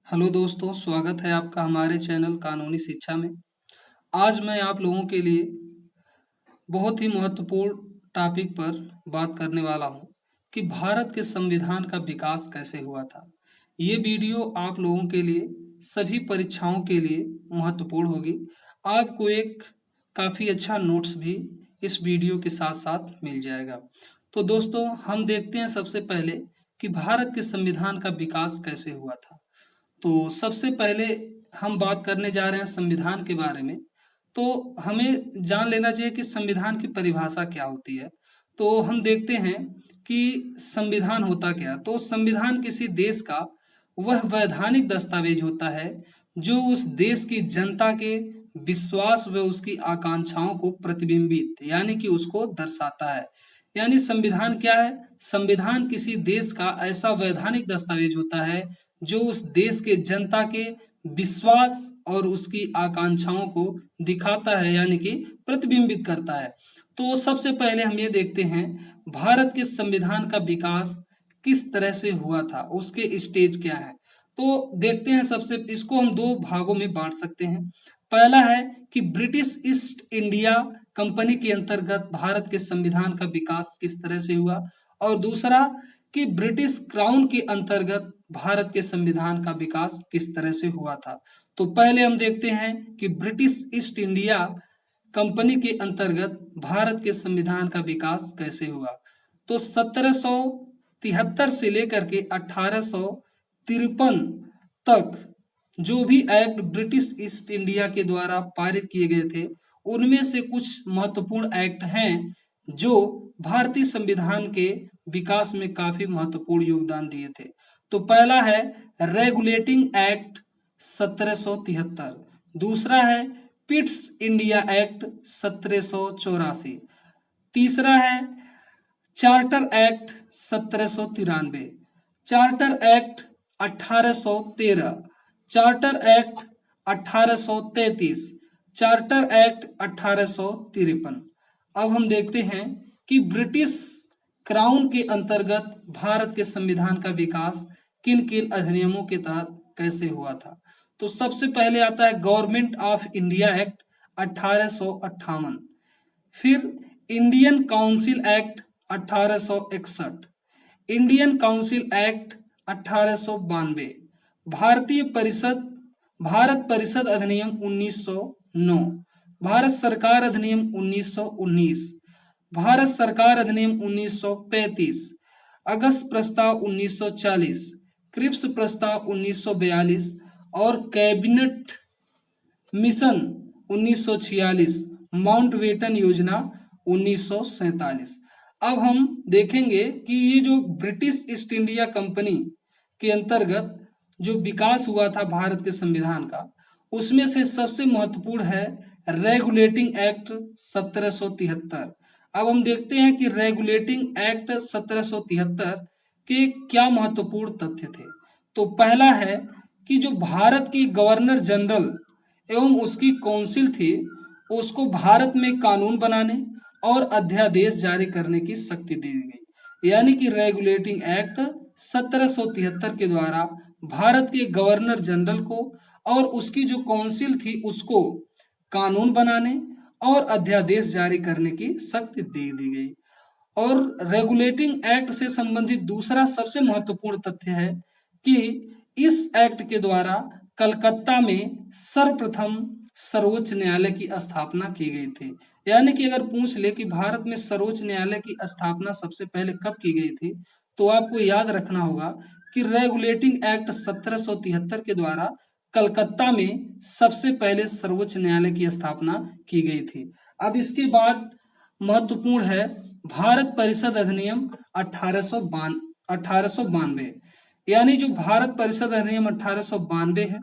Hello दोस्तों, स्वागत है आपका हमारे चैनल कानूनी शिक्षा में। आज मैं आप लोगों के लिए बहुत ही महत्वपूर्ण टॉपिक पर बात करने वाला हूं कि भारत के संविधान का विकास कैसे हुआ था। ये वीडियो आप लोगों के लिए सभी परीक्षाओं के लिए महत्वपूर्ण होगी। आपको एक काफ़ी अच्छा नोट्स भी इस वीडियो के साथ साथ मिल जाएगा। तो दोस्तों, हम देखते हैं सबसे पहले कि भारत के संविधान का विकास कैसे हुआ था। तो सबसे पहले हम बात करने जा रहे हैं संविधान के बारे में। तो हमें जान लेना चाहिए कि संविधान की परिभाषा क्या होती है। तो हम देखते हैं कि संविधान होता क्या है। तो संविधान किसी देश का वह वैधानिक दस्तावेज होता है जो उस देश की जनता के विश्वास व उसकी आकांक्षाओं को प्रतिबिंबित यानी कि उसको दर्शाता है। यानी संविधान क्या है? संविधान किसी देश का ऐसा वैधानिक दस्तावेज होता है जो उस देश के जनता के विश्वास और उसकी आकांक्षाओं को दिखाता है यानी कि प्रतिबिंबित करता है। तो सबसे पहले हम ये देखते हैं भारत के संविधान का विकास किस तरह से हुआ था, उसके स्टेज क्या है। तो देखते हैं, सबसे इसको हम दो भागों में बांट सकते हैं। पहला है कि ब्रिटिश ईस्ट इंडिया कंपनी के अंतर्गत भारत के संविधान का विकास किस तरह से हुआ, और दूसरा कि ब्रिटिश क्राउन के अंतर्गत भारत के संविधान का विकास किस तरह से हुआ था। तो पहले हम देखते हैं कि ब्रिटिश ईस्ट इंडिया कंपनी के अंतर्गत भारत के संविधान का विकास कैसे हुआ। तो 1773 से लेकर के 1853 तक जो भी एक्ट ब्रिटिश ईस्ट इंडिया के द्वारा पारित किए गए थे, उनमें से कुछ महत्वपूर्ण एक्ट हैं जो भारतीय संविधान के विकास में काफी महत्वपूर्ण योगदान दिए थे। तो पहला है रेगुलेटिंग एक्ट 1773, दूसरा है पिट्स इंडिया एक्ट 1784, तीसरा है charter act 1793, charter act 1813, charter act 1833, charter act 1853। अब हम देखते हैं कि ब्रिटिश क्राउन के अंतर्गत भारत के संविधान का विकास किन किन अधिनियमों के तहत कैसे हुआ था। तो सबसे पहले आता है गवर्नमेंट ऑफ इंडिया एक्ट 1858, फिर Indian council act 1861, Indian council act 1892, भारतीय परिषद भारत परिषद अधिनियम 1909, भारत सरकार अधिनियम 1919, भारत सरकार अधिनियम 1935, अगस्त प्रस्ताव 1940, क्रिप्स प्रस्ताव 1942 और कैबिनेट मिशन 1946, माउंटबेटन योजना 1947। अब हम देखेंगे कि ये जो ब्रिटिश ईस्ट इंडिया कंपनी के अंतर्गत जो विकास हुआ था भारत के संविधान का, उसमें से सबसे महत्वपूर्ण है रेगुलेटिंग एक्ट 1773। अब हम देखते हैं कि रेगुलेटिंग एक्ट 1773 के क्या महत्वपूर्ण तथ्य थे। तो पहला है कि जो भारत की गवर्नर जनरल एवं उसकी काउंसिल थी, उसको भारत में कानून बनाने और अध्यादेश जारी करने की शक्ति दी गई। यानी कि रेगुलेटिंग एक्ट 1773 के द्वारा भारत के गवर्नर जनरल को और उसकी जो काउंसिल थी उसको कानून बनाने और अध्यादेश जारी करने की शक्ति दे दी गई। और रेगुलेटिंग एक्ट से संबंधित दूसरा सबसे महत्वपूर्ण तथ्य है कि इस एक्ट के द्वारा कलकत्ता में सर्वप्रथम सर्वोच्च न्यायालय की स्थापना की गई थी। यानी कि अगर पूछ ले कि भारत में सर्वोच्च न्यायालय की स्थापना सबसे पहले कब की गई थी, तो आपको याद रखना होगा कि रेगुलेटिंग एक्ट 1773 के द्वारा कलकत्ता में सबसे पहले सर्वोच्च न्यायालय की स्थापना की गई थी। अब इसके बाद महत्वपूर्ण है भारत परिषद अधिनियम 1892। यानी जो भारत परिषद अधिनियम 1892 है,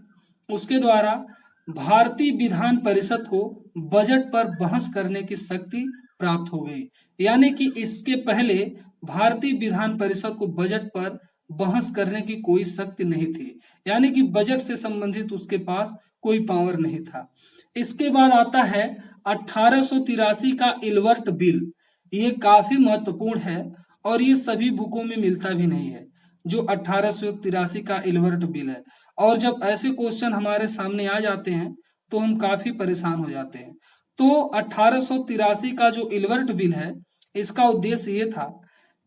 उसके द्वारा भारतीय विधान परिषद को बजट पर बहस करने की शक्ति प्राप्त हो गई। यानी कि इसके पहले भारतीय विधान परिषद को बजट पर बहस करने की कोई शक्ति नहीं थी। यानी कि बजट से संबंधित उसके पास कोई पावर नहीं था। इसके बाद आता है 1883 का इलवर्ट बिल। ये काफी महत्वपूर्ण है और ये सभी बुकों में मिलता भी नहीं है, जो 1883 का इलवर्ट बिल है। और जब ऐसे क्वेश्चन हमारे सामने आ जाते हैं तो हम काफी परेशान हो जाते हैं। तो 1883 का जो इलवर्ट बिल है, इसका उद्देश्य ये था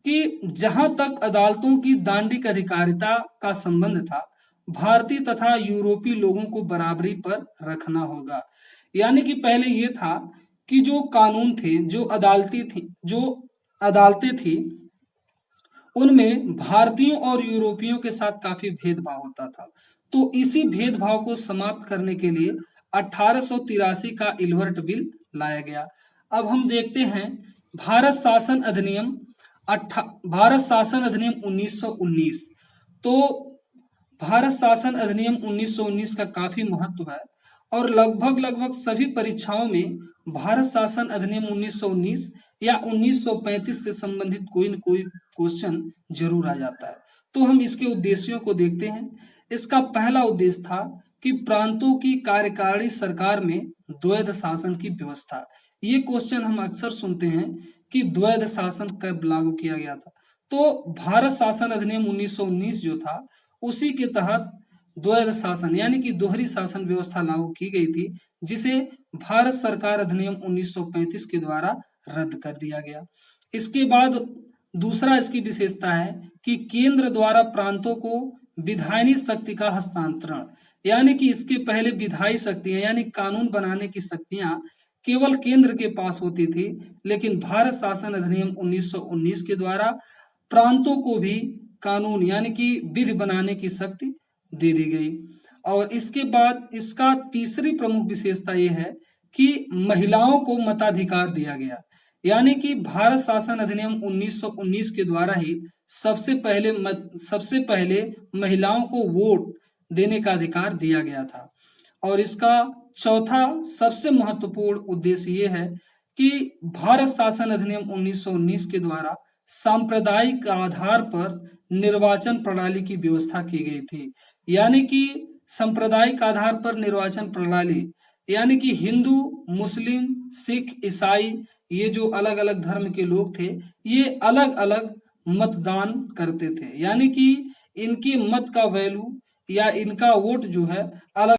कि जहां तक अदालतों की दांडिक अधिकारिता का संबंध था, भारतीय तथा यूरोपीय लोगों को बराबरी पर रखना होगा। यानी कि पहले ये था कि जो कानून थे, जो अदालतें थी, उनमें भारतीयों और यूरोपियों के साथ काफी भेदभाव होता था। तो इसी भेदभाव को समाप्त करने के लिए 1883 का इलवर्ट बिल लाया गया। अब हम देखते हैं भारत शासन अधिनियम भारत शासन अधिनियम 1919। तो भारत शासन अधिनियम 1919 का काफी महत्व है और लगभग लगभग सभी परीक्षाओं में भारत शासन अधिनियम 1919 या 1935 से संबंधित कोई न कोई क्वेश्चन जरूर आ जाता है। तो हम इसके उद्देश्यों को देखते हैं। इसका पहला उद्देश्य था कि प्रांतों की कार्यकारिणी सरकार में द्वैध शासन की व्यवस्था। ये क्वेश्चन हम अक्सर सुनते हैं कि द्वैध शासन कब लागू किया गया था। तो भारत शासन अधिनियम 1919 जो था, उसी के तहत द्वैध शासन यानी कि दोहरी शासन व्यवस्था लागू की गई थी, जिसे भारत सरकार अधिनियम 1935 के द्वारा रद्द कर दिया गया। इसके बाद दूसरा इसकी विशेषता है कि केंद्र द्वारा प्रांतों को विधायनी शक्ति का हस्तांतरण, यानी कि इसके पहले विधायी शक्तियां यानी कानून बनाने की शक्तियां केवल केंद्र के पास होती थी, लेकिन भारत शासन अधिनियम 1919 के द्वारा प्रांतों को भी कानून यानी कि विधि बनाने की शक्ति दे दी गई। और इसके बाद इसका तीसरी प्रमुख विशेषता यह है कि महिलाओं को मताधिकार दिया गया। यानी कि भारत शासन अधिनियम 1919 के द्वारा ही सबसे पहले महिलाओं को वोट देने का अधिकार दिया गया था। और इसका चौथा सबसे महत्वपूर्ण उद्देश्य ये है कि भारत शासन अधिनियम 1919 के द्वारा सांप्रदायिक आधार पर निर्वाचन प्रणाली की व्यवस्था की गई थी। यानी कि सांप्रदायिक आधार पर निर्वाचन प्रणाली यानी कि हिंदू, मुस्लिम, सिख, ईसाई, ये जो अलग अलग धर्म के लोग थे, ये अलग अलग मतदान करते थे। यानी कि इनके मत का वैल्यू या इनका वोट जो है अलग